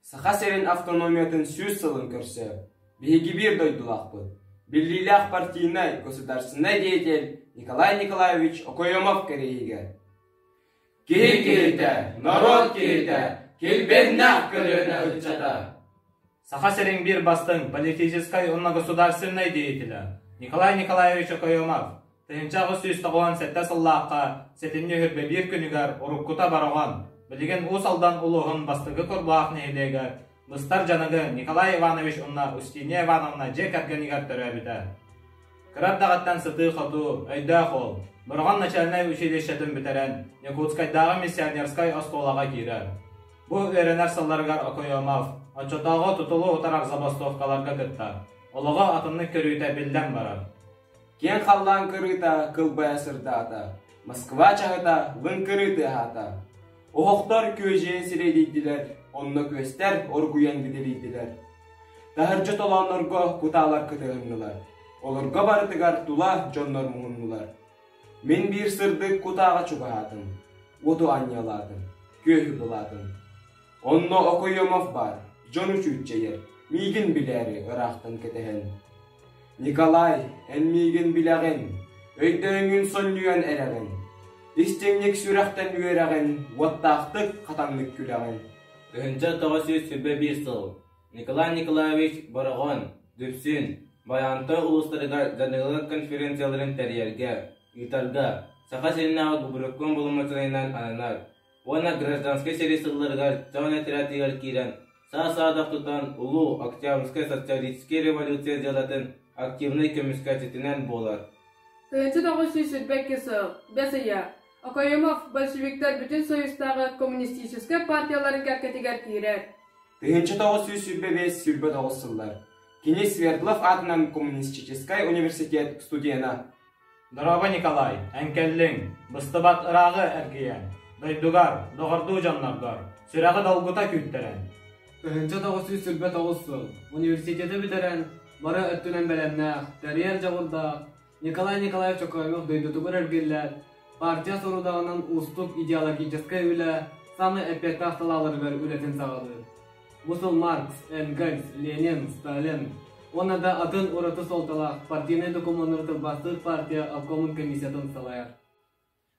Сахасерин автономиятын сөз сылын көрсө, биги бир дойдулақпыт. Биллилях партийный государственный деятель Николай Николаевич Окоемов керейге. Кирите, народ кирите, килбеннах көлөне учата. Сахасерин бир бастың политической государственный деятеля Николай Николаевич Окоемов тыйынчагы сөз тагылан сәттә сыллаққа сәтінне хүрбе бир күнігер уруккута бараган білеген усалдан улуғын бастығы көрбуақ нехилеге мыстар жаныгы Николай Иванович онна Устинья Ивановна же кәргенігер төрәбіді. Кырабдағаттан сыты хоту, өйді қол, бұрған начальный училищетін бітерен Якутскайдағы миссионерскай осколаға кирер. Бұл өренер сылларғар Окоемов отчотағы тұтылу ұтарақ забастовкаларға кыттар. Олыға атынны көрүйті білден барар. Кен қаллан кырыта кылбая сырдата, Москва чағыта лын кырыты хата. Оғықтар көжен сирейдейділер, онны көстер оргуян біделейділер. Тахырчы толанларға куталар кытығыннылар. Оларға барытыгар тула жоннор мұңыннылар. Мен бір сырдық кутаға чуғатым, оту аньяладым, көйі бұладым. Онны Окоемов бар, жону чүтчейер, мигін білері ырақтын кетеген. Николай, ән мигін білеген, өйдөңін сонлүйен әреген. Истеңнік сүрақтан үйереген, уаттақтық қатанлық күлеген. Тыгынча тоғысы сүрбе бир сыл. Николай Николаевич Барагон, Дүпсін, Баянты улустарыга жанылық конференцияларын тәрерге, итарға, Сахасеринағы губруккон болыматырайынан ананар. Она гражданской серисылларга жауна терапиялар кирен, саадақ тұтан улу Октябрьская социалистическая революция жалатын активный көміскәтетінен болар. Тыгынчы тоғысы сүрбе кесіл, бәсия. Окоемов большевиктер бүтін союзтағы коммунистический партияларын кәркетігер кирер. Тыгынчы тоғысы сүрбе тоғыз сыллар. Кенес Свердлов атынан коммунистический университет студияна. Дорога Николай, әнкеллің, бұстыбат ырағы әргейен, дойдугар, доғырду жанлардар, сүрағы долгута күттерен. Тыгынчы тоғысы сүрбе тоғыз сыл. Университеті бітерен, бары өттінен бәлемнәқ, тәрияр жағырда, Николай Николаевич Окоемов дойдутугыр әргейлер, партия сорудағынан уступ идеологической үлі, саны әппетті ақталаларғар үлетін сағады. Мұсыл Маркс, Энгельс, Ленин, Сталин, оны да атын ұраты солталақ партийный документыртын бастық партия обкомын комиссиятын салайар.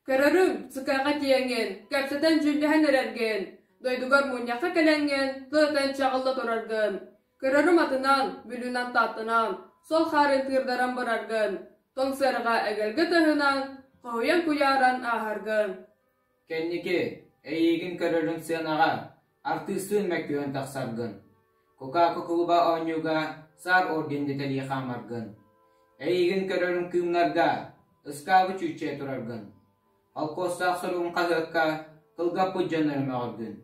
Көрөрүм сыкайға тиенген, кәпсетен жүлдіхен әрерген, дойдугар мұнияққа кәленген, тұтын чағылды тұраргын. Көрөрүм атынан, бүлінан таттынан, сол қарын тырдаран бараргын, тоңсырға әгелгі тұхынан, қойын куяран ағаргын. Кеннеке, әйегін көрөрін сынаға, артысын мәккүйен тақсаргын. Кока-ко клуба ойнуға, сар орденде тәлі қамаргын. Әйегін көрөрін кымнарға, ысқағы чүтче тұраргын. Алқостақ сұрын қазыққа, қылға пұджанырым ағыргын.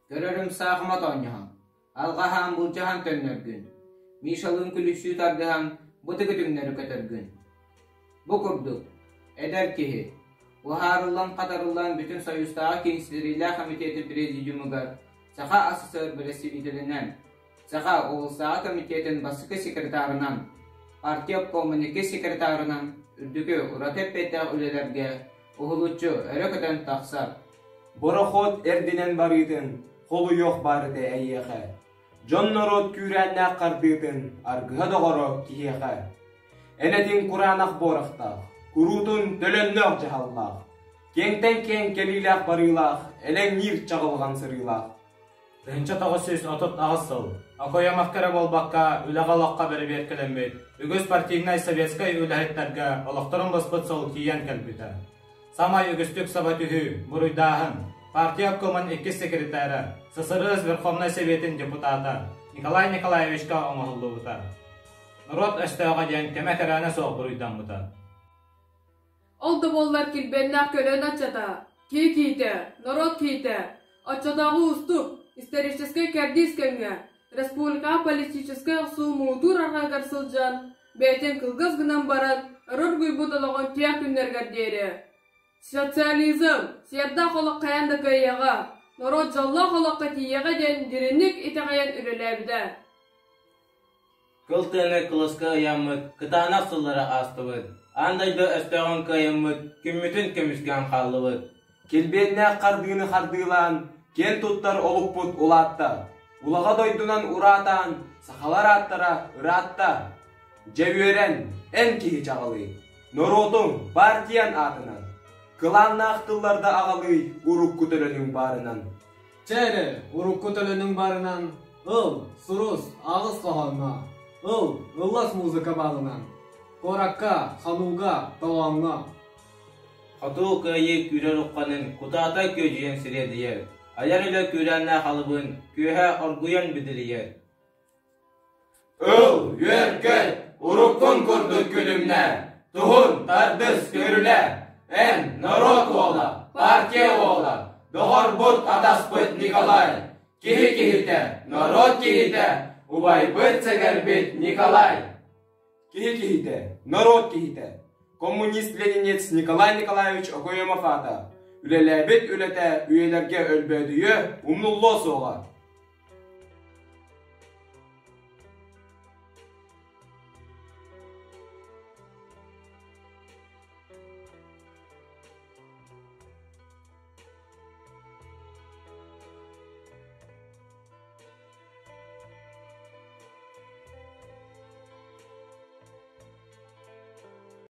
Көрөрім сағымат ойнуған, алға хам бұлчахан төннергін. Мишалын күліші тардыған, бұтығы түңнері көтергін. Бұ күрдік, әдәр кеhe, Уһарылан қатарылан бүтін союзтағы кеңсілерілі комитеті президиумыгар, Саха АССР біресілітілінен, Саха Оғылсағы комитетін басықы секретарынан, партия коммуники секретарынан, үрдігі ұратеп беттіғ үлелерге, ұғылучу өрі көтен тақсар. Бороход әрдінен барытын, қолы йоқ барыды әйеқі. Жон народ күрәннәқ қардытын, аргыға доғыры киеқі. Әнетін құранақ борықтақ. Kurutun dölönlög jahallag. Kengten keng kelilaq barılaq, eleng nir çağılgan sırılaq. Tıgınча тоғыз сөз отут ағысыл. Окоемов кәрі болбаққа үләғалаққа бері беркеленбейд. Үгіз партийнай советскай үләхеттерге олықтырын бұспыт сол киен кәлбіті. Самай үгістік сабатүхі, бұруйдағын, партия обкомын 2 секретары, СССР Верховный Советин депутаты Николай Николаевичка оңғылды бұтар. Народ әстеуға ден кәмәк әрәне соқ бұруйдан бұтар. Oldu bollar kilbennak kölen açata. Ki kite, narod kite. Açatağı ustup, исторической кәрдискенге, республика политической суму турарға қарсылжан, бәйтен кылгыз гынан барат, ұрыргүй бұтылығын тияқ күннерге дері. Социализм, серда қолық қаянды кайяға, народ жалла қолыққа тияға ден деренік итағайын үреләбді. Кылтыны кылысқа ямыт, кытанақ сыллары астывыд. Андайды өстеғын кайымыд, күммітін көміскен қалывыд. Келбенне қардығыны қардығылан, кен тұттар олық бұд олатта. Ulağa doydunan uratan, sakalar attara ıratta. Cevveren en kihi çağılı. Norotun partiyan atынан. Kılanna aktıllarda ağalı uruk kutelönün barından. Çere, urukku tölünün barынан, surus, ağız kahanna, ıllas muzika bağlınan, korakka, hanuga, tavanna. Hatu köyü kürer uqqanın kutata köjüyen sirediyer. Ayar ile kürenle kalıbın köhe orguyan bidiliyer. Yörköy, urukkun kurduk külümne. Tuhun tardız körüle. En narod oğla, partiya oğla. Doğar bud ataspıt Nikolay. Kihi kihite, narod kihite. Ubay bıt seger bit Nikolay. Kihi kihite, narod kihite. Komünist Leninец Nikolay Nikolaevich Okoyomov ata. Ülelebit ülete üyelerge ölbödüyü umnullu soğla.